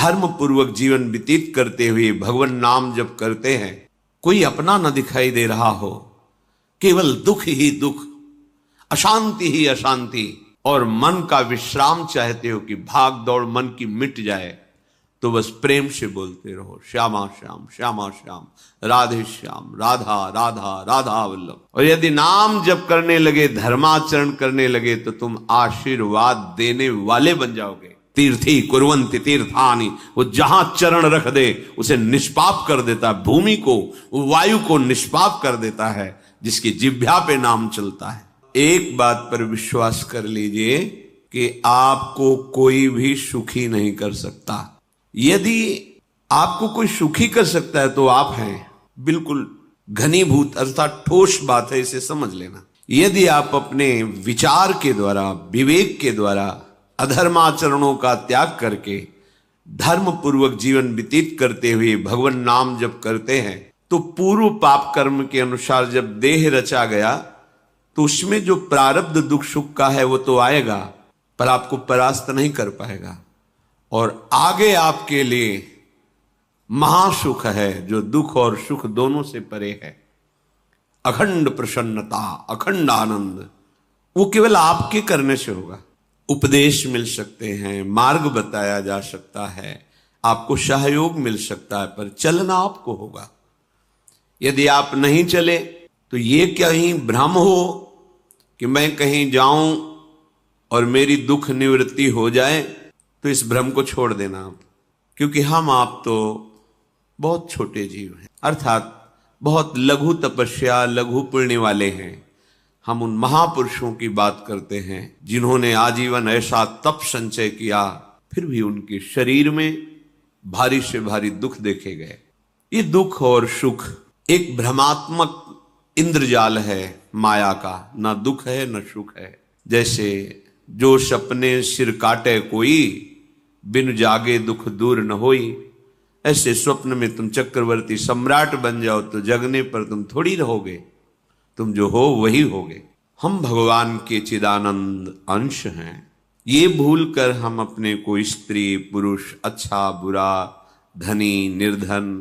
धर्म पूर्वक जीवन व्यतीत करते हुए भगवान नाम जप करते हैं, कोई अपना न दिखाई दे रहा हो, केवल दुख ही दुख, अशांति ही अशांति, और मन का विश्राम चाहते हो कि भाग दौड़ मन की मिट जाए, तो बस प्रेम से बोलते रहो श्यामा श्याम श्यामा श्याम, राधे श्याम, राधा राधा राधा वल्लभ। और यदि नाम जप करने लगे, धर्माचरण करने लगे, तो तुम आशीर्वाद देने वाले बन जाओगे। तीर्थी कुर्वन्ति तीर्थानि, वो जहां चरण रख दे उसे निष्पाप कर देता है, भूमि को, वायु को निष्पाप कर देता है, जिसकी जिह्वा पे नाम चलता है। एक बात पर विश्वास कर लीजिए कि आपको कोई भी सुखी नहीं कर सकता। यदि आपको कोई सुखी कर सकता है तो आप हैं। बिल्कुल घनीभूत अर्थात ठोस बात है, इसे समझ लेना। यदि आप अपने विचार के द्वारा, विवेक के द्वारा अधर्माचरणों का त्याग करके धर्म पूर्वक जीवन व्यतीत करते हुए भगवान नाम जप करते हैं, तो पूर्व पाप कर्म के अनुसार जब देह रचा गया तो उसमें जो प्रारब्ध दुख सुख का है वो तो आएगा, पर आपको परास्त नहीं कर पाएगा। और आगे आपके लिए महासुख है जो दुख और सुख दोनों से परे है। अखंड प्रसन्नता, अखंड आनंद, वो केवल आपके करने से होगा। उपदेश मिल सकते हैं, मार्ग बताया जा सकता है, आपको सहयोग मिल सकता है, पर चलना आपको होगा। यदि आप नहीं चले तो ये कहीं भ्रम हो कि मैं कहीं जाऊं और मेरी दुख निवृत्ति हो जाए, तो इस भ्रम को छोड़ देना आप, क्योंकि हम आप तो बहुत छोटे जीव हैं, अर्थात बहुत लघु तपस्या, लघु पुण्य वाले हैं। हम उन महापुरुषों की बात करते हैं जिन्होंने आजीवन ऐसा तप संचय किया, फिर भी उनके शरीर में भारी से भारी दुख देखे गए। ये दुख और सुख एक भ्रमात्मक इंद्रजाल है माया का, ना दुख है न सुख है। जैसे जो सपने सिर काटे कोई, बिन जागे दुख दूर न होई, ऐसे स्वप्न में तुम चक्रवर्ती सम्राट बन जाओ तो जगने पर तुम थोड़ी रहोगे, तुम जो हो वही होगे। हम भगवान के चिदानंद अंश हैं। ये भूल कर हम अपने को स्त्री पुरुष, अच्छा बुरा, धनी निर्धन,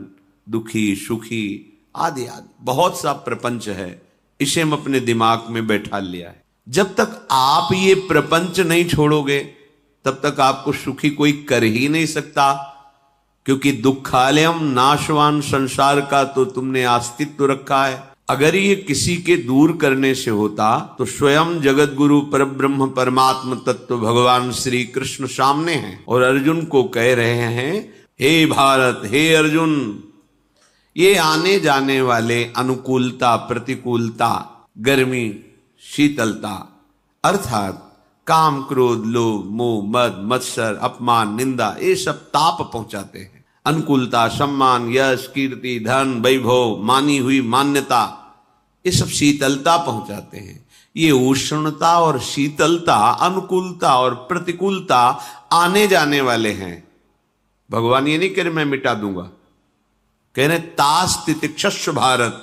दुखी सुखी आदि आदि बहुत सा प्रपंच है, इसे हम अपने दिमाग में बैठा लिया है। जब तक आप ये प्रपंच नहीं छोड़ोगे तब तक आपको सुखी कोई कर ही नहीं सकता, क्योंकि दुखालयम नाशवान संसार का तो तुमने अस्तित्व रखा है। अगर ये किसी के दूर करने से होता तो स्वयं जगत गुरु परब्रह्म परमात्म तत्व भगवान श्री कृष्ण सामने हैं और अर्जुन को कह रहे हैं, हे भारत, हे अर्जुन, ये आने जाने वाले अनुकूलता प्रतिकूलता, गर्मी शीतलता, अर्थात काम क्रोध लोभ मोह मद मत्सर अपमान निंदा, ये सब ताप पहुंचाते हैं। अनुकूलता सम्मान यश कीर्ति धन वैभव, मानी हुई मान्यता, ये सब शीतलता पहुंचाते हैं। ये उष्णता और शीतलता, अनुकूलता और प्रतिकूलता आने जाने वाले हैं। भगवान ये नहीं कह रहे मैं मिटा दूंगा, कह रहे तास तितिक्षस्व भारत,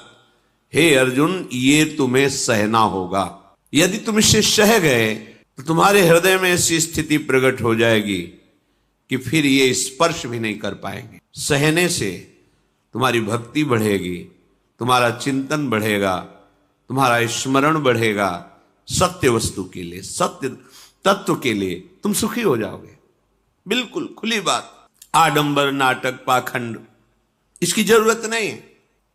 हे अर्जुन ये तुम्हें सहना होगा। यदि तुम इससे सह गए तो तुम्हारे हृदय में ऐसी स्थिति प्रकट हो जाएगी कि फिर ये स्पर्श भी नहीं कर पाएंगे। सहने से तुम्हारी भक्ति बढ़ेगी, तुम्हारा चिंतन बढ़ेगा, तुम्हारा स्मरण बढ़ेगा, सत्य वस्तु के लिए, सत्य तत्व के लिए तुम सुखी हो जाओगे। बिल्कुल खुली बात। आडंबर नाटक पाखंड इसकी जरूरत नहीं।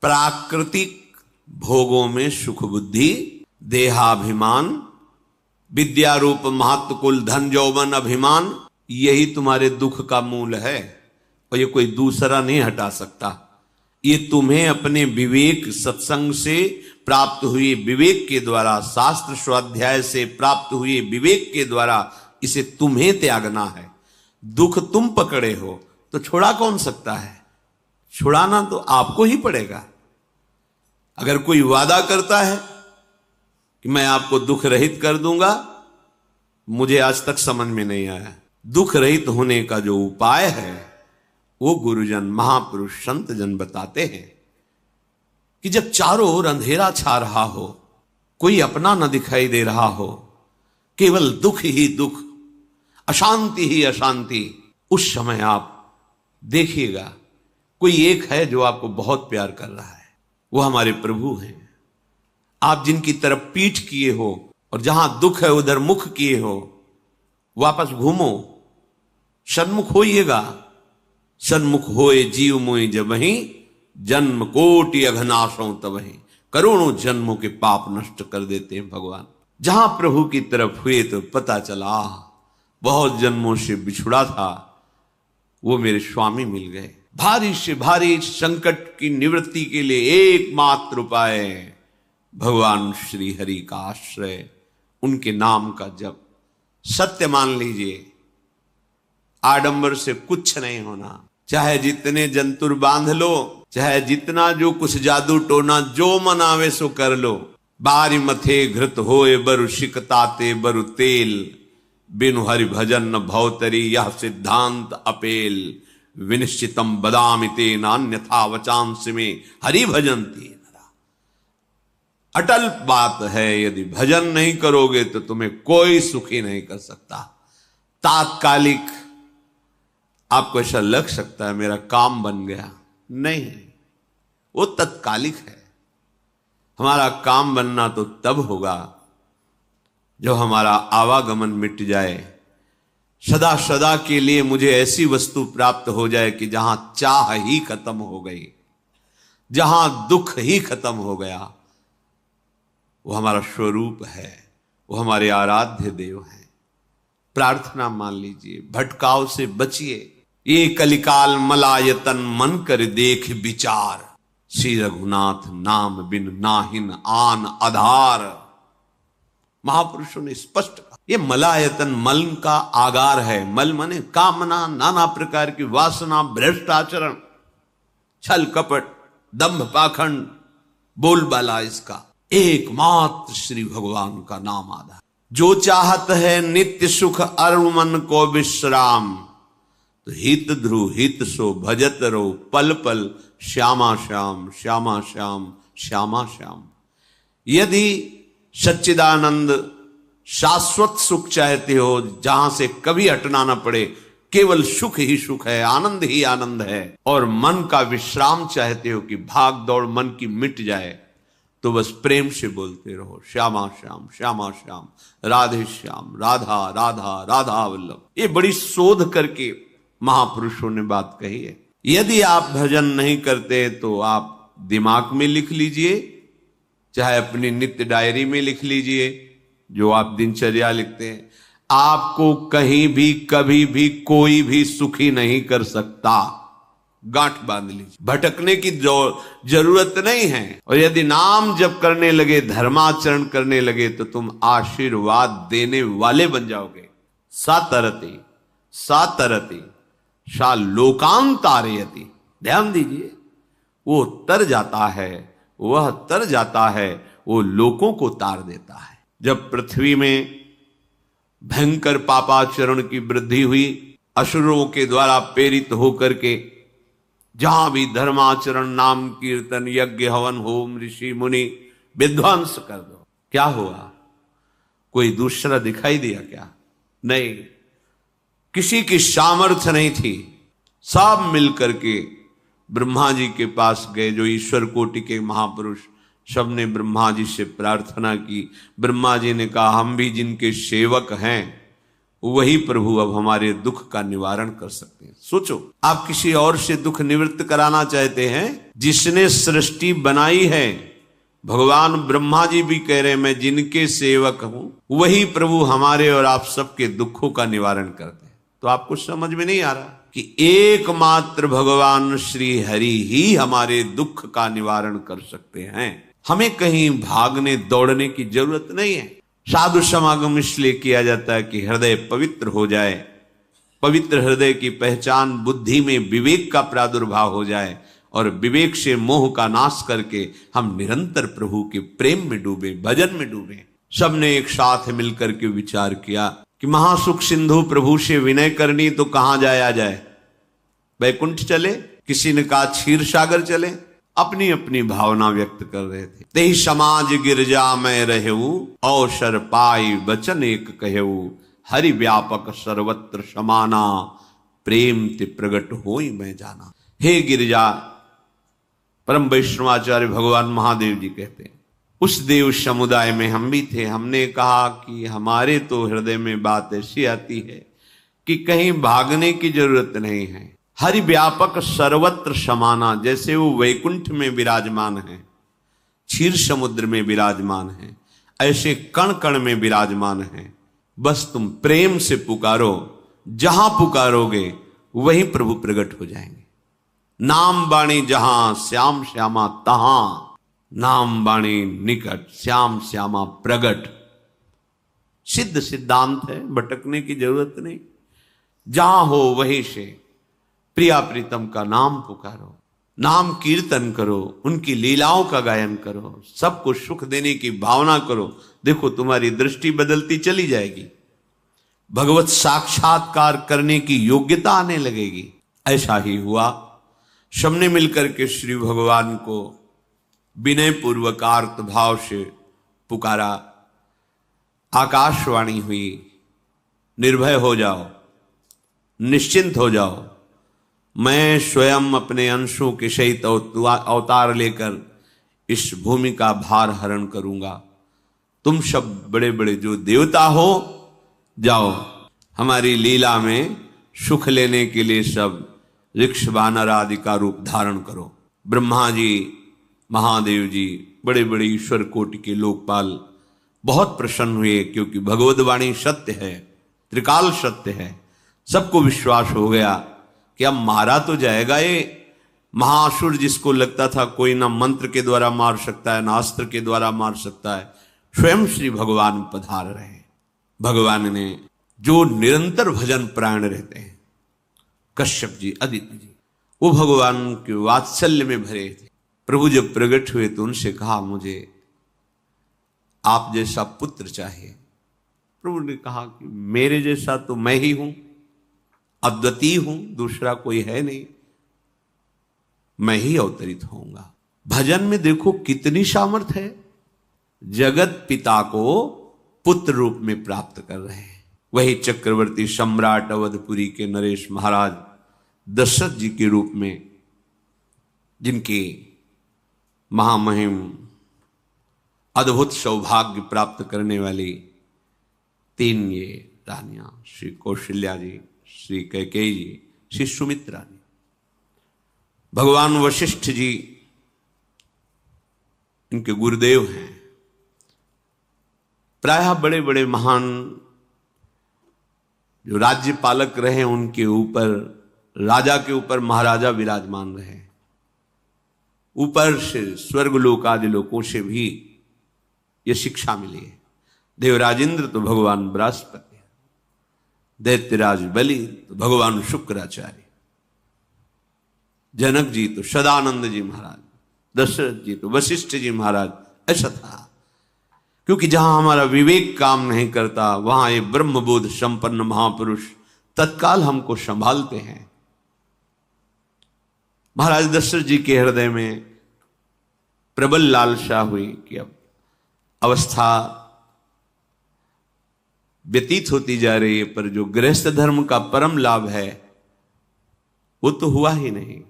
प्राकृतिक भोगों में सुख बुद्धि, देहाभिमान, विद्या रूप महत्व कुल धन यौवन अभिमान, यही तुम्हारे दुख का मूल है और ये कोई दूसरा नहीं हटा सकता। ये तुम्हें अपने विवेक सत्संग से प्राप्त हुए विवेक के द्वारा, शास्त्र स्वाध्याय से प्राप्त हुए विवेक के द्वारा इसे तुम्हें त्यागना है। दुख तुम पकड़े हो तो छुड़ा कौन सकता है? छुड़ाना तो आपको ही पड़ेगा। अगर कोई वादा करता है कि मैं आपको दुख रहित कर दूंगा, मुझे आज तक समझ में नहीं आया। दुख रहित होने का जो उपाय है वो गुरुजन महापुरुष संत जन बताते हैं कि जब चारों ओर अंधेरा छा रहा हो, कोई अपना न दिखाई दे रहा हो, केवल दुख ही दुख, अशांति ही अशांति, उस समय आप देखिएगा, कोई एक है जो आपको बहुत प्यार कर रहा है, वो हमारे प्रभु हैं। आप जिनकी तरफ पीठ किए हो और जहां दुख है उधर मुख किए हो, वापस घूमो, सन्मुख होइएगा। सन्मुख होए जीव मोहि जबहि, जन्म कोटि अघनाशों तबहि। करोड़ों जन्मों के पाप नष्ट कर देते हैं भगवान। जहां प्रभु की तरफ हुए तो पता चला बहुत जन्मों से बिछुड़ा था, वो मेरे स्वामी मिल गए। भारी से भारी संकट की निवृत्ति के लिए एकमात्र उपाय भगवान श्री हरि का आश्रय, उनके नाम का जप। सत्य मान लीजिए, आडंबर से कुछ नहीं होना। चाहे जितने जंतुर बांध लो, चाहे जितना जो कुछ जादू टोना जो मनावे सो कर लो। बारी मथे घृत होए बरु शिकताते बरु तेल, बिनु हरि भजन न भवतरी यह सिद्धांत अपेल। विनिश्चितम बदामि तेन अन्यथा वचांस में हरि भजन्ति। अटल बात है, यदि भजन नहीं करोगे तो तुम्हें कोई सुखी नहीं कर सकता। तात्कालिक आपको ऐसा लग सकता है मेरा काम बन गया, नहीं, वो तत्कालिक है। हमारा काम बनना तो तब होगा जो हमारा आवागमन मिट जाए, सदा सदा के लिए मुझे ऐसी वस्तु प्राप्त हो जाए कि जहां चाह ही खत्म हो गई, जहां दुख ही खत्म हो गया। वो हमारा स्वरूप है, वो हमारे आराध्य देव हैं। प्रार्थना मान लीजिए, भटकाव से बचिए। ये कलिकाल मलायतन मन कर देख विचार, श्री रघुनाथ नाम बिन नाहिन आन आधार। महापुरुषों ने स्पष्ट कहा, ये मलायतन मल का आगार है। मल माने कामना, नाना प्रकार की वासना, भ्रष्ट आचरण, छल कपट, दंभ पाखंड, बोलबाला, इसका एकमात्र श्री भगवान का नाम आधार। जो चाहत है नित्य सुख अरु मन को विश्राम, तो हित ध्रुव हित सो भजत रो पल पल श्यामा श्याम श्यामा श्याम श्यामा श्याम। यदि सच्चिदानंद शाश्वत सुख चाहते हो, जहां से कभी हटना ना पड़े, केवल सुख ही सुख है, आनंद ही आनंद है, और मन का विश्राम चाहते हो कि भाग दौड़ मन की मिट जाए, तो बस प्रेम से बोलते रहो श्यामा श्याम श्यामा श्याम, राधे श्याम, राधा राधा राधा वल्लभ। ये बड़ी शोध करके महापुरुषों ने बात कही है। यदि आप भजन नहीं करते तो आप दिमाग में लिख लीजिए, चाहे अपनी नित्य डायरी में लिख लीजिए, जो आप दिनचर्या लिखते हैं। आपको कहीं भी कभी भी कोई भी सुखी नहीं कर सकता। गांठ बांध लीजिए, भटकने की जरूरत नहीं है। और यदि नाम जप करने लगे, धर्माचरण करने लगे, तो तुम आशीर्वाद देने वाले बन जाओगे। सातरति सातरति सा लोकांतारयति। ध्यान दीजिए, वो तर जाता है, वह तर जाता है, वो लोकों को तार देता है। जब पृथ्वी में भयंकर पापाचरण की वृद्धि हुई, असुरों के द्वारा प्रेरित होकर के जहां भी धर्माचरण, नाम कीर्तन, यज्ञ, हवन, होम, ऋषि मुनि विध्वंस कर दो, क्या हुआ? कोई दूसरा दिखाई दिया क्या? नहीं, किसी की सामर्थ्य नहीं थी। सब मिलकर के ब्रह्मा जी के पास गए, जो ईश्वर कोटि के महापुरुष, सबने ब्रह्मा जी से प्रार्थना की। ब्रह्मा जी ने कहा, हम भी जिनके सेवक हैं, वही प्रभु अब हमारे दुख का निवारण कर सकते हैं। सोचो, आप किसी और से दुख निवृत्त कराना चाहते हैं? जिसने सृष्टि बनाई है, भगवान ब्रह्मा जी भी कह रहे हैं, मैं जिनके सेवक हूं, वही प्रभु हमारे और आप सबके दुखों का निवारण करते हैं। तो आपको समझ में नहीं आ रहा कि एकमात्र भगवान श्री हरि ही हमारे दुख का निवारण कर सकते हैं। हमें कहीं भागने दौड़ने की जरूरत नहीं है। साधु समागम इसलिए किया जाता है कि हृदय पवित्र हो जाए। पवित्र हृदय की पहचान बुद्धि में विवेक का प्रादुर्भाव हो जाए, और विवेक से मोह का नाश करके हम निरंतर प्रभु के प्रेम में डूबे, भजन में डूबे। सबने एक साथ मिलकर के विचार किया कि महासुख सिंधु प्रभु से विनय करनी तो कहां जाया जाए? वैकुंठ चले, किसी ने कहा क्षीर सागर चले। अपनी अपनी भावना व्यक्त कर रहे थे। तेहि समाज गिरजा में रहेऊ, अवसर पाई वचन एक कहेऊ, हरि व्यापक सर्वत्र समाना, प्रेम ते प्रगट होई मैं जाना। हे गिरिजा, परम वैष्णवाचार्य भगवान महादेव जी कहते हैं, उस देव समुदाय में हम भी थे। हमने कहा कि हमारे तो हृदय में बात ऐसी आती है कि कहीं भागने की जरूरत नहीं है। हरि व्यापक सर्वत्र समाना, जैसे वो वैकुंठ में विराजमान है, क्षीर समुद्र में विराजमान है, ऐसे कण कण में विराजमान है। बस तुम प्रेम से पुकारो, जहां पुकारोगे वहीं प्रभु प्रकट हो जाएंगे। नाम बाणी जहां श्याम श्यामा तहां, नाम बाणी निकट श्याम श्यामा प्रगट। सिद्ध सिद्धांत है, भटकने की जरूरत नहीं। जहां हो वहीं से प्रिया प्रीतम का नाम पुकारो, नाम कीर्तन करो, उनकी लीलाओं का गायन करो, सबको सुख देने की भावना करो। देखो तुम्हारी दृष्टि बदलती चली जाएगी, भगवत साक्षात्कार करने की योग्यता आने लगेगी। ऐसा ही हुआ। सबने मिलकर के श्री भगवान को विनय पूर्वक आर्त भाव से पुकारा। आकाशवाणी हुई, निर्भय हो जाओ, निश्चिंत हो जाओ, मैं स्वयं अपने अंशों के सहित अवतार लेकर इस भूमि का भार हरण करूंगा। तुम सब बड़े बड़े जो देवता हो, जाओ हमारी लीला में सुख लेने के लिए सब ऋक्ष वानर आदि का रूप धारण करो। ब्रह्मा जी, महादेव जी, बड़े बड़े ईश्वर कोटि के लोकपाल बहुत प्रसन्न हुए, क्योंकि भगवद वाणी सत्य है, त्रिकाल सत्य है। सबको विश्वास हो गया कि अब मारा तो जाएगा ये महासुर, जिसको लगता था कोई ना मंत्र के द्वारा मार सकता है ना अस्त्र के द्वारा मार सकता है। स्वयं श्री भगवान पधार रहे। भगवान ने जो निरंतर भजन प्राण रहते हैं, कश्यप जी, अदिति जी, वो भगवान के वात्सल्य में भरे थे। प्रभु जब प्रकट हुए तो उनसे कहा, मुझे आप जैसा पुत्र चाहिए। प्रभु ने कहा कि मेरे जैसा तो मैं ही हूं, अद्वितीय हूं, दूसरा कोई है नहीं, मैं ही अवतरित होऊंगा। भजन में देखो कितनी सामर्थ्य है। जगत पिता को पुत्र रूप में प्राप्त कर रहे हैं। वही चक्रवर्ती सम्राट अवधपुरी के नरेश महाराज दशरथ जी के रूप में, जिनके महामहिम अद्भुत सौभाग्य प्राप्त करने वाली 3 ये रानियां, श्री कौशल्या जी, श्री कैकेयी जी, श्री सुमित्रा जी। भगवान वशिष्ठ जी इनके गुरुदेव हैं। प्रायः बड़े बड़े महान जो राज्य पालक रहे, उनके ऊपर, राजा के ऊपर महाराजा विराजमान रहे। ऊपर से स्वर्गलोक आदि लोकों से भी ये शिक्षा मिली है। देवराजेंद्र तो भगवान बृहस्पति, दैत्यराज बलि तो भगवान शुक्राचार्य, जनक जी तो सदानंद जी महाराज, दशरथ जी तो वशिष्ठ जी महाराज। ऐसा था, क्योंकि जहां हमारा विवेक काम नहीं करता, वहां ये ब्रह्मबोध संपन्न महापुरुष तत्काल हमको संभालते हैं। महाराज दशरथ जी के हृदय में प्रबल लालसा हुई कि अब अवस्था व्यतीत होती जा रही है, पर जो गृहस्थ धर्म का परम लाभ है वो तो हुआ ही नहीं।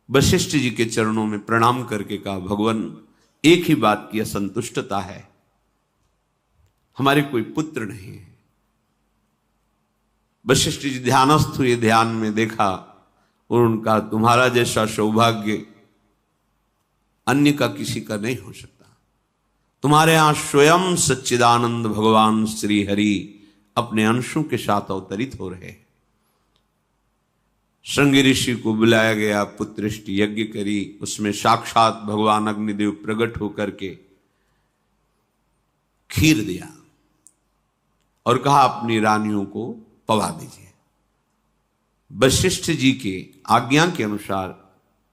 वशिष्ठ जी के चरणों में प्रणाम करके कहा, भगवान एक ही बात की असंतुष्टता है, हमारे कोई पुत्र नहीं है। वशिष्ठ जी ध्यानस्थ हुए, ध्यान में देखा और उनका, तुम्हारा जैसा सौभाग्य अन्य का किसी का नहीं हो सकता। तुम्हारे यहां स्वयं सच्चिदानंद भगवान श्री हरि अपने अंशों के साथ अवतरित हो रहे। श्रृंगी ऋषि को बुलाया गया, पुत्रिष्टि यज्ञ करी, उसमें साक्षात भगवान अग्निदेव प्रकट होकर के खीर दिया और कहा अपनी रानियों को पवा दीजिए। वशिष्ठ जी के आज्ञा के अनुसार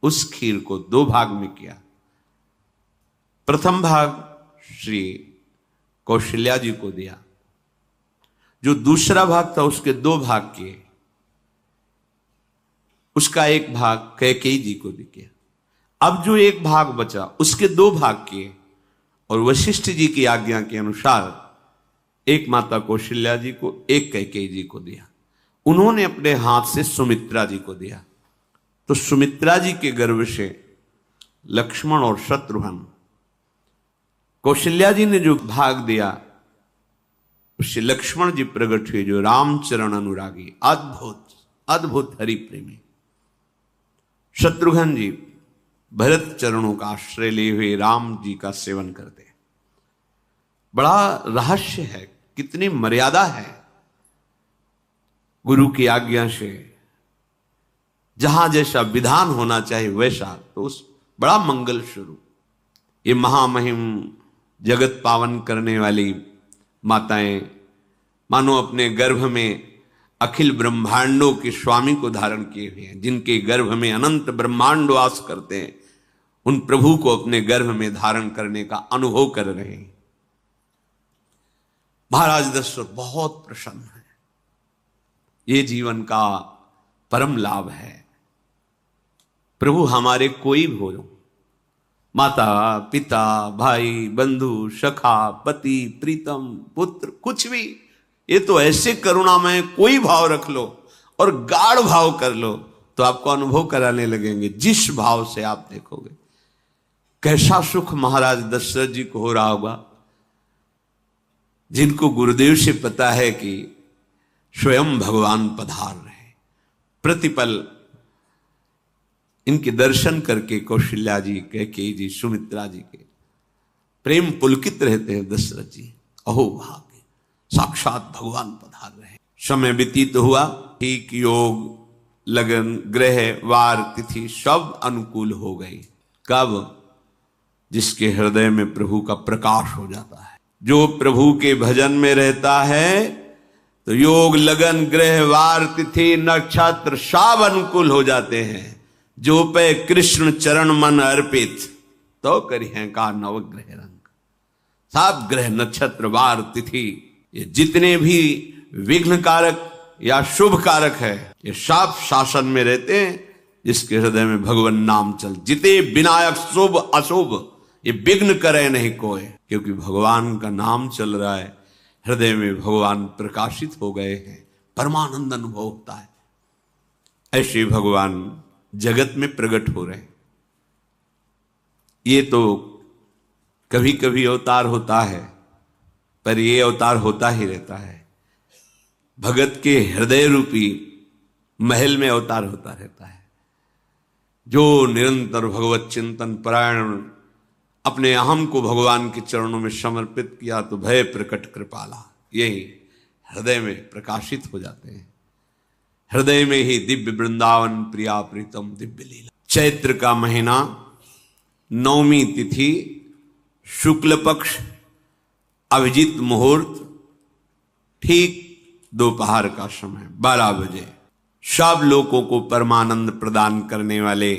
उस खीर को 2 भाग में किया। प्रथम भाग श्री कौशल्या जी को दिया, जो दूसरा भाग था उसके 2 भाग किए, उसका 1 भाग कैकेयी जी को दिया। अब जो 1 भाग बचा उसके 2 भाग किए और वशिष्ठ जी की आज्ञा के अनुसार 1 माता कौशल्या जी को, 1 कैकेयी जी को दिया। उन्होंने अपने हाथ से सुमित्रा जी को दिया। तो सुमित्रा जी के गर्भ से लक्ष्मण और शत्रुघ्न, कौशल्या जी ने जो भाग दिया उससे लक्ष्मण जी प्रकट हुए, जो रामचरण अनुरागी, अद्भुत अद्भुत हरि प्रेमी। शत्रुघ्न जी भरत चरणों का आश्रय लिए हुए राम जी का सेवन करते हैं। बड़ा रहस्य है, कितनी मर्यादा है गुरु की आज्ञा से। जहां जैसा विधान होना चाहिए वैसा, तो उस बड़ा मंगल स्वरूप ये महामहिम जगत पावन करने वाली माताएं मानो अपने गर्भ में अखिल ब्रह्मांडों के स्वामी को धारण किए हुए हैं, जिनके गर्भ में अनंत ब्रह्मांड वास करते हैं, उन प्रभु को अपने गर्भ में धारण करने का अनुभव कर रहे हैं। महाराज दशरथ बहुत प्रसन्न है। ये जीवन का परम लाभ है। प्रभु हमारे कोई भी हो, माता पिता भाई बंधु सखा पति प्रीतम पुत्र, कुछ भी, ये तो ऐसे करुणामय कोई भाव रख लो और गाढ़ भाव कर लो तो आपको अनुभव कराने लगेंगे। जिस भाव से आप देखोगे कैसा सुख महाराज दशरथ जी को हो रहा होगा, जिनको गुरुदेव से पता है कि स्वयं भगवान पधार रहे। प्रतिपल इनके दर्शन करके कौशल्या जी, कैकेयी जी, सुमित्रा जी के प्रेम पुलकित रहते हैं। दशरथ जी अहो भाग्य, साक्षात भगवान पधार रहे। समय व्यतीत हुआ, ठीक योग लगन ग्रह वार तिथि सब अनुकूल हो गई। कब? जिसके हृदय में प्रभु का प्रकाश हो जाता है। जो प्रभु के भजन में रहता है तो योग लगन ग्रह वार तिथि नक्षत्र सब अनुकूल हो जाते हैं। जो पे कृष्ण चरण मन अर्पित तो करी है का नवग्रह रंग। सब ग्रह नक्षत्र वार तिथि ये जितने भी विघ्न कारक या शुभ कारक है, ये सब शासन में रहते हैं जिसके हृदय में भगवान नाम चल। जिते विनायक शुभ अशुभ ये विघ्न करे नहीं कोई, क्योंकि भगवान का नाम चल रहा है, हृदय में भगवान प्रकाशित हो गए हैं, परमानंद अनुभव होता है। ऐसे भगवान जगत में प्रकट हो रहे हैं। ये तो कभी कभी अवतार होता है, पर ये अवतार होता ही रहता है। भगत के हृदय रूपी महल में अवतार होता रहता है। जो निरंतर भगवत चिंतन परायण अपने अहम को भगवान के चरणों में समर्पित किया तो भय प्रकट कृपाला, यही हृदय में प्रकाशित हो जाते हैं। हृदय में ही दिव्य वृंदावन प्रिया प्रीतम दिव्य लीला। चैत्र का महीना, नवमी तिथि, शुक्ल पक्ष, अभिजीत मुहूर्त, ठीक दोपहर का समय 12 बजे, सब लोगों को परमानंद प्रदान करने वाले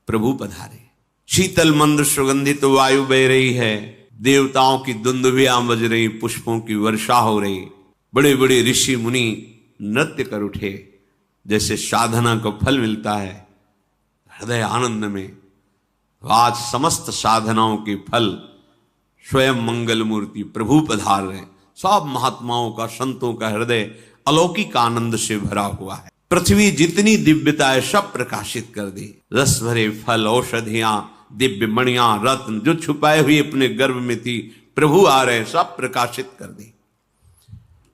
प्रभु पधारे। शीतल मंद सुगंधित वायु बह रही है, देवताओं की दुंदुभियां बज रही, पुष्पों की वर्षा हो रही। बड़े बड़े ऋषि मुनि नृत्य कर उठे, जैसे साधना को फल मिलता है हृदय आनंद में। आज समस्त साधनाओं के फल स्वयं मंगल मूर्ति प्रभु पधार रहे। सब महात्माओं का, संतों का हृदय अलौकिक आनंद से भरा हुआ है। पृथ्वी जितनी दिव्यता है सब प्रकाशित कर दी। रस भरे फल, औषधियां, दिव्य मणियां, रत्न जो छुपाए हुए अपने गर्भ में थी, प्रभु आ रहे, सब प्रकाशित कर दी।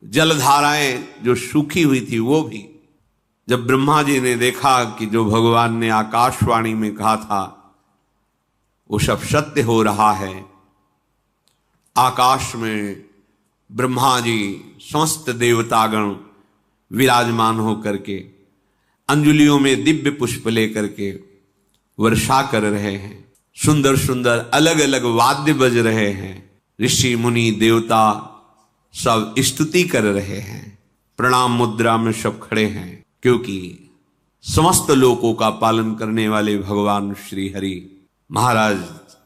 जलधाराएं जो सूखी हुई थी वो भी, जब ब्रह्मा जी ने देखा कि जो भगवान ने आकाशवाणी में कहा था वो सब सत्य हो रहा है, आकाश में ब्रह्मा जी समस्त देवतागण विराजमान होकर के अंजलियों में दिव्य पुष्प लेकर के वर्षा कर रहे हैं। सुंदर सुंदर अलग अलग वाद्य बज रहे हैं। ऋषि मुनि देवता सब स्तुति कर रहे हैं। प्रणाम मुद्रा में सब खड़े हैं, क्योंकि समस्त लोकों का पालन करने वाले भगवान श्री हरि महाराज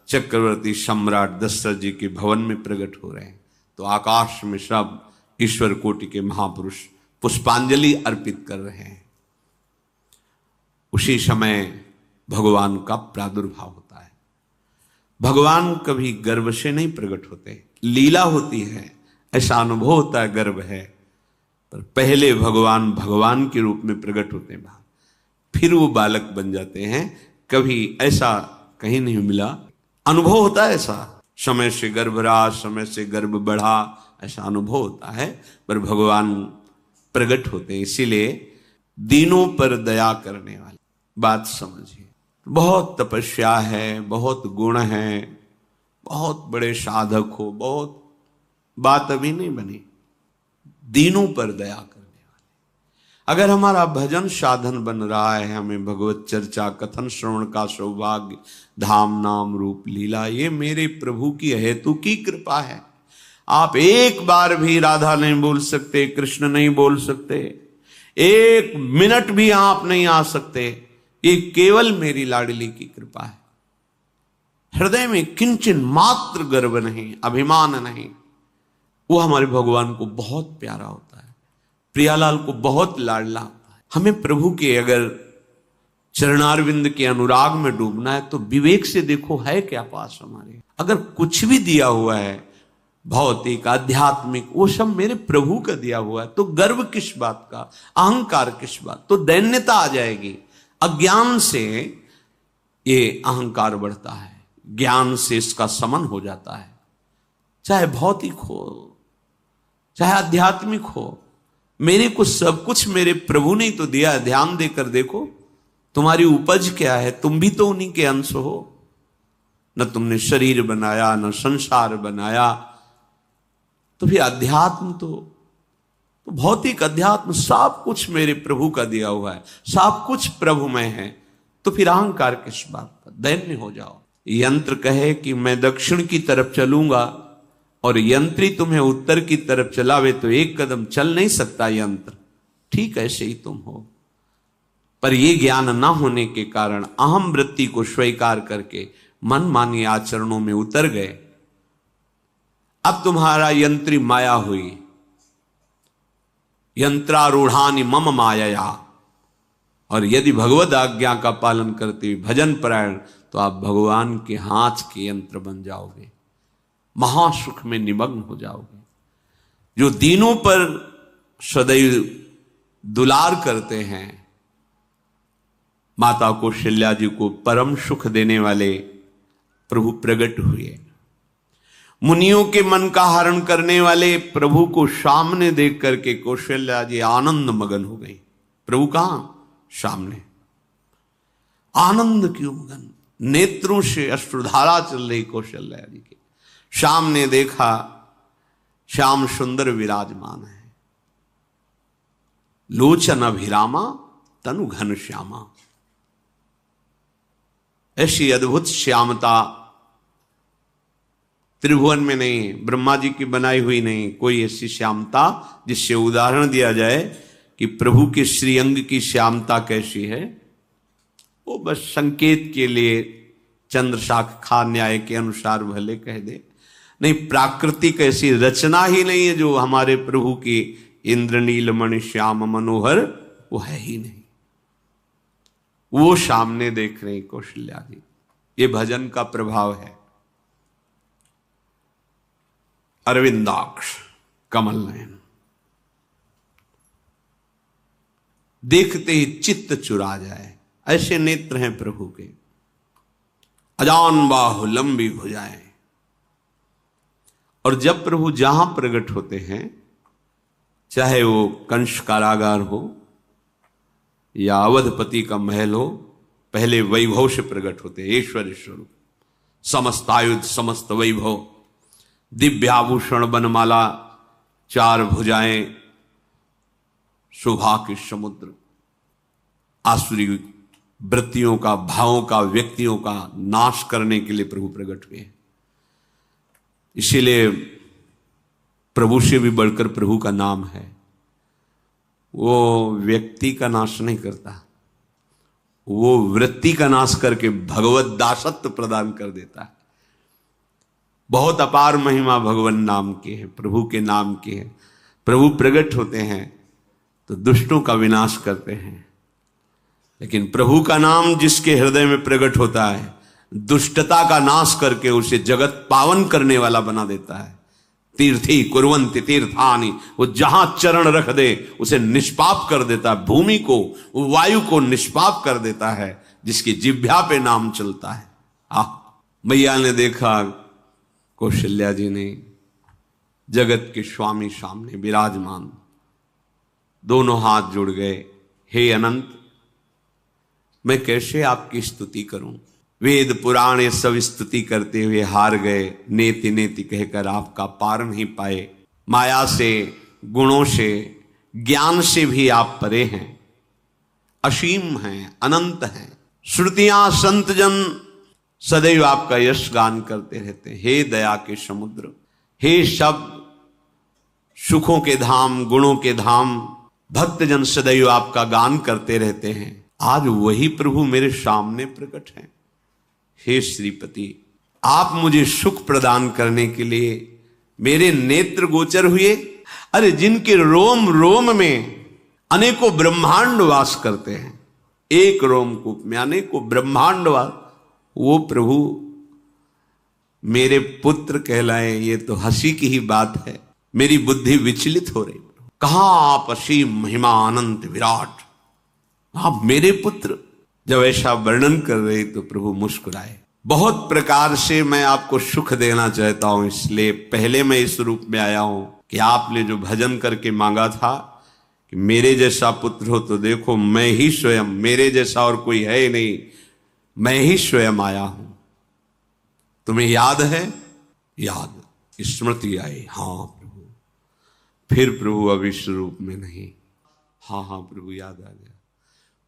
चक्रवर्ती सम्राट दशरथ जी के भवन में प्रकट हो रहे हैं। तो आकाश में सब ईश्वर कोटि के महापुरुष पुष्पांजलि अर्पित कर रहे हैं। उसी समय भगवान का प्रादुर्भाव होता है। भगवान कभी गर्भ से नहीं प्रकट होते, लीला होती है, ऐसा अनुभव होता है गर्भ है, पर पहले भगवान भगवान के रूप में प्रकट होते हैं, फिर वो बालक बन जाते हैं। कभी ऐसा कहीं नहीं मिला, अनुभव होता है ऐसा, समय से गर्भ रहा, समय से गर्भ बढ़ा, ऐसा अनुभव होता है, पर भगवान प्रकट होते हैं। इसीलिए दीनों पर दया करने वाले, बात समझिए। बहुत तपस्या है, बहुत गुण है, बहुत बड़े साधक हो, बहुत बात अभी नहीं बनी, दीनों पर दया करने वाले। अगर हमारा भजन साधन बन रहा है, हमें भगवत चर्चा कथन श्रवण का सौभाग्य, धाम नाम रूप लीला, ये मेरे प्रभु की हेतु की कृपा है। आप एक बार भी राधा नहीं बोल सकते, कृष्ण नहीं बोल सकते, एक मिनट भी आप नहीं आ सकते, ये केवल मेरी लाडली की कृपा है। हृदय में किंचन मात्र गर्व नहीं, अभिमान नहीं, वो हमारे भगवान को बहुत प्यारा होता है, प्रियालाल को बहुत लाडला होता है। हमें प्रभु के अगर चरणारविंद के अनुराग में डूबना है तो विवेक से देखो है क्या पास हमारे। अगर कुछ भी दिया हुआ है भौतिक आध्यात्मिक, वो सब मेरे प्रभु का दिया हुआ है, तो गर्व किस बात का, अहंकार किस बात, तो दैन्यता आ जाएगी। अज्ञान से ये अहंकार बढ़ता है, ज्ञान से इसका समन हो जाता है। चाहे भौतिक हो चाहे आध्यात्मिक हो, मेरे को सब कुछ मेरे प्रभु ने तो दिया है। ध्यान देकर देखो तुम्हारी उपज क्या है, तुम भी तो उन्हीं के अंश हो। न तुमने शरीर बनाया, न संसार बनाया, तो फिर अध्यात्म तो भौतिक अध्यात्म सब कुछ मेरे प्रभु का दिया हुआ है, सब कुछ प्रभु में है, तो फिर अहंकार किस बात का, दैन्य हो जाओ। यंत्र कहे कि मैं दक्षिण की तरफ चलूंगा और यंत्री तुम्हें उत्तर की तरफ चलावे तो एक कदम चल नहीं सकता यंत्र, ठीक ऐसे ही तुम हो। पर यह ज्ञान ना होने के कारण अहम वृत्ति को स्वीकार करके मनमानी आचरणों में उतर गए। अब तुम्हारा यंत्री माया हुई, यंत्रारूढ़ानि मम माया, और यदि भगवद आज्ञा का पालन करते हुए भजन परायण, तो आप भगवान के हाथ के यंत्र बन जाओगे, महासुख में निमग्न हो जाओगे। जो दीनों पर सदैव दुलार करते हैं, माता कौशल्या जी को परम सुख देने वाले प्रभु प्रकट हुए। मुनियों के मन का हरण करने वाले प्रभु को सामने देख करके कौशल्या जी आनंद मगन हो गई। प्रभु कहां? सामने। आनंद क्यों मगन? नेत्रों से अश्रुधारा चल रही कौशल्या जी के सामने देखा, श्याम सुंदर विराजमान है, लोचन अभिरामा तनु घन श्यामा। ऐसी अद्भुत श्यामता त्रिभुवन में नहीं, ब्रह्मा जी की बनाई हुई नहीं, कोई ऐसी श्यामता जिससे उदाहरण दिया जाए कि प्रभु के श्रीअंग की श्यामता कैसी है। वो बस संकेत के लिए चंद्र शाखा न्याय के अनुसार भले कह दे, नहीं, प्राकृतिक ऐसी रचना ही नहीं है जो हमारे प्रभु की इंद्रनील मणि श्याम मनोहर, वो है ही नहीं। वो सामने देख रहे कौशल्या जी। ये भजन का प्रभाव है। अरविंदाक्ष कमल नयन, देखते ही चित्त चुरा जाए, ऐसे नेत्र हैं प्रभु के। अजान बाहु लंबी भुजाएं, और जब प्रभु जहां प्रकट होते हैं, चाहे वो कंस कारागार हो या अवधपति का महल हो, पहले वैभव से प्रकट होते हैं। ऐश्वर्य स्वरूप, समस्त आयुध, समस्त वैभव, दिव्याभूषण, बनमाला, चार भुजाएं, शोभा के समुद्र, आसुरी वृत्तियों का, भावों का, व्यक्तियों का नाश करने के लिए प्रभु प्रकट हुए। इसीलिए प्रभु से भी बढ़कर प्रभु का नाम है। वो व्यक्ति का नाश नहीं करता, वो वृत्ति का नाश करके भगवत दासत्व प्रदान कर देता है। बहुत अपार महिमा भगवान नाम की है, प्रभु के नाम की है। प्रभु प्रकट होते हैं तो दुष्टों का विनाश करते हैं, लेकिन प्रभु का नाम जिसके हृदय में प्रकट होता है, दुष्टता का नाश करके उसे जगत पावन करने वाला बना देता है। तीर्थी कुर्वन्ति तीर्थानि, वो जहां चरण रख दे उसे निष्पाप कर देता है, भूमि को, वायु को निष्पाप कर देता है, जिसकी जिह्वा पे नाम चलता है। मैया ने देखा कौशल्या जी ने जगत के स्वामी सामने विराजमान, दोनों हाथ जुड़ गए। हे अनंत, मैं कैसे आपकी स्तुति करूं? वेद पुराण ये सब स्तुति करते हुए हार गए। नेति नेति कहकर आपका पार नहीं पाए। माया से, गुणों से, ज्ञान से भी आप परे हैं, असीम हैं, अनंत हैं। श्रुतियां संतजन सदैव आपका यश गान करते रहते हैं। हे दया के समुद्र, हे शब्द सुखों के धाम, गुणों के धाम, भक्तजन सदैव आपका गान करते रहते हैं। आज वही प्रभु मेरे सामने प्रकट हैं। हे श्रीपति, आप मुझे सुख प्रदान करने के लिए मेरे नेत्र गोचर हुए। अरे जिनके रोम रोम में अनेकों ब्रह्मांड वास करते हैं, एक रोमकूप में अनेकों ब्रह्मांड वास, वो प्रभु मेरे पुत्र कहलाए, ये तो हंसी की ही बात है। मेरी बुद्धि विचलित हो रही। कहां आप असीम महिमा अनंत विराट, आप मेरे पुत्र। जब ऐसा वर्णन कर रहे तो प्रभु मुस्कुराए। बहुत प्रकार से मैं आपको सुख देना चाहता हूं, इसलिए पहले मैं इस रूप में आया हूं कि आपने जो भजन करके मांगा था कि मेरे जैसा पुत्र हो, तो देखो मैं ही स्वयं, मेरे जैसा और कोई है ही नहीं, मैं ही स्वयं आया हूं। तुम्हें याद है? याद, स्मृति आई। हाँ प्रभु। फिर प्रभु अब इस रूप में नहीं। हाँ हाँ प्रभु, याद आ गया।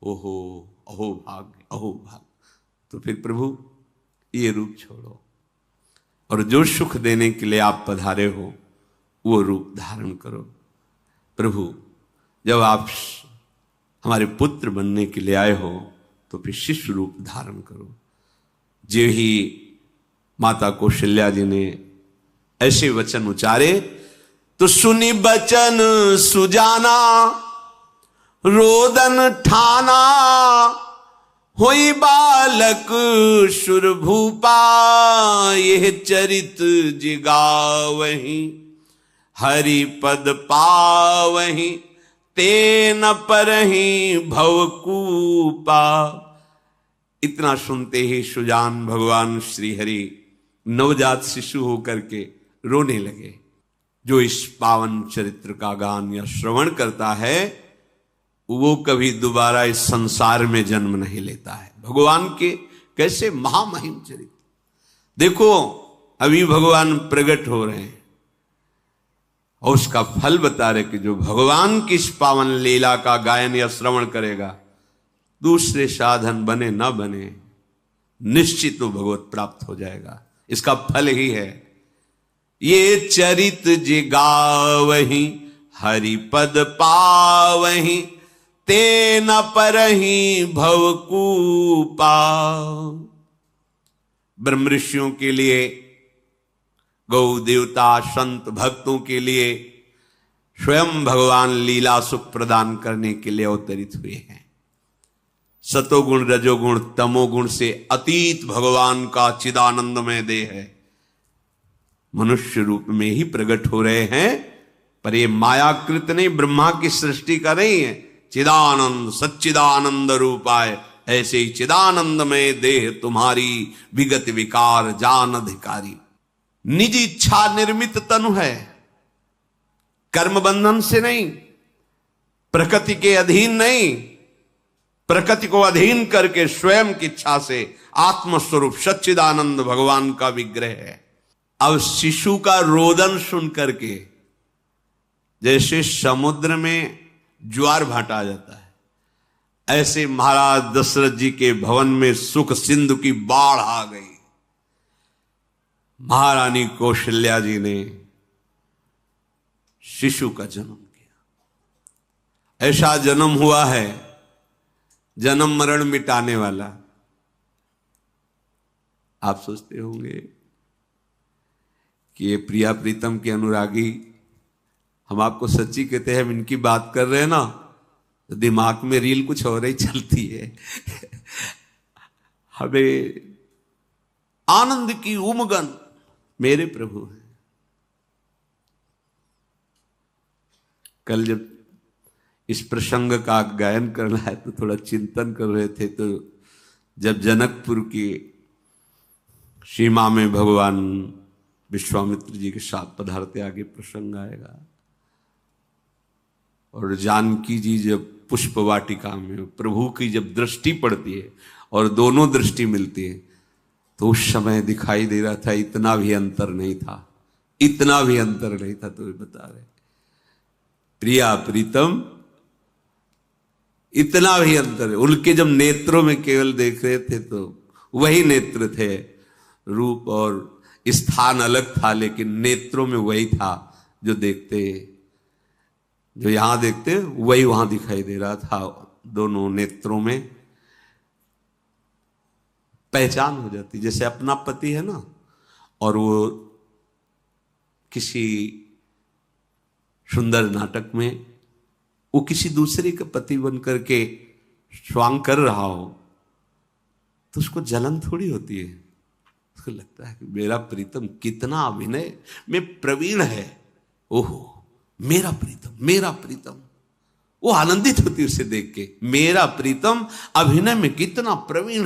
ओहो, अहो भाग्य, अहो भाग्य। तो फिर प्रभु ये रूप छोड़ो और जो सुख देने के लिए आप पधारे हो वो रूप धारण करो। प्रभु, जब आप हमारे पुत्र बनने के लिए आए हो तो फिर शिष्य रूप धारण करो। जो ही माता कौशल्या जी ने ऐसे वचन उचारे तो सुनी बचन सुजाना, रोदन ठाना, होई बालक सुर भूपा, यह चरित जिगावहीं, हरि पद पावहीं, तेन परहीं भवकूपा। इतना सुनते ही सुजान भगवान श्री हरि नवजात शिशु होकर के रोने लगे। जो इस पावन चरित्र का गान या श्रवण करता है वो कभी दोबारा इस संसार में जन्म नहीं लेता है। भगवान के कैसे महामहिम चरित्र। देखो अभी भगवान प्रकट हो रहे हैं और उसका फल बता रहे कि जो भगवान की इस पावन लीला का गायन या श्रवण करेगा, दूसरे साधन बने न बने, निश्चित तो भगवत प्राप्त हो जाएगा। इसका फल ही है ये चरित जिगावहीं, हरिपद पावहीं, तेन परहीं भवकूपा। ब्रह्म ऋषियों के लिए, गौ देवता, संत भक्तों के लिए स्वयं भगवान लीला सुख प्रदान करने के लिए अवतरित हुए हैं। सतोगुण, रजोगुण, तमोगुण से अतीत भगवान का चिदानंदमय देह है, मनुष्य रूप में ही प्रकट हो रहे हैं। पर ये मायाकृत नहीं, ब्रह्मा की सृष्टि का नहीं है। चिदानंद सच्चिदानंद रूपाय, ऐसे ही चिदानंदमय देह तुम्हारी, विगत विकार जान अधिकारी। निज इच्छा निर्मित तनु है, कर्म बंधन से नहीं, प्रकृति के अधीन नहीं, प्रकृति को अधीन करके स्वयं की इच्छा से आत्मस्वरूप सच्चिदानंद भगवान का विग्रह है। अब शिशु का रोदन सुन करके जैसे समुद्र में ज्वार भाटा आ जाता है, ऐसे महाराज दशरथ जी के भवन में सुख सिंधु की बाढ़ आ गई। महारानी कौशल्या जी ने शिशु का जन्म किया। ऐसा जन्म हुआ है जन्म मरण मिटाने वाला। आप सोचते होंगे कि ये प्रिया प्रीतम के अनुरागी, हम आपको सच्ची कहते हैं, हम इनकी बात कर रहे हैं ना तो दिमाग में रील कुछ और ही चलती है। हमें आनंद की उमगन मेरे प्रभु हैं। कल जब इस प्रसंग का गायन करना है तो थोड़ा चिंतन कर रहे थे, तो जब जनकपुर की सीमा में भगवान विश्वामित्र जी के साथ पधारते, आगे प्रसंग आएगा, और जानकी जी जब पुष्प वाटिका में प्रभु की जब दृष्टि पड़ती है और दोनों दृष्टि मिलती है, तो उस समय दिखाई दे रहा था इतना भी अंतर नहीं था, इतना भी अंतर नहीं था। तो बता रहे प्रिया प्रीतम, इतना भी अंतर है। उनके जब नेत्रों में केवल देख रहे थे तो वही नेत्र थे, रूप और स्थान अलग था, लेकिन नेत्रों में वही था जो देखते, जो यहां देखते वही वहां दिखाई दे रहा था। दोनों नेत्रों में पहचान हो जाती, जैसे अपना पति है ना, और वो किसी सुंदर नाटक में वो किसी दूसरे का पति बन करके स्वांग कर रहा हो, तो उसको जलन थोड़ी होती है, उसको लगता है कि मेरा प्रीतम कितना अभिनय में प्रवीण है, ओहो मेरा प्रीतम, मेरा प्रीतम। वो आनंदित होती है उसे देख के, मेरा प्रीतम अभिनय में कितना प्रवीण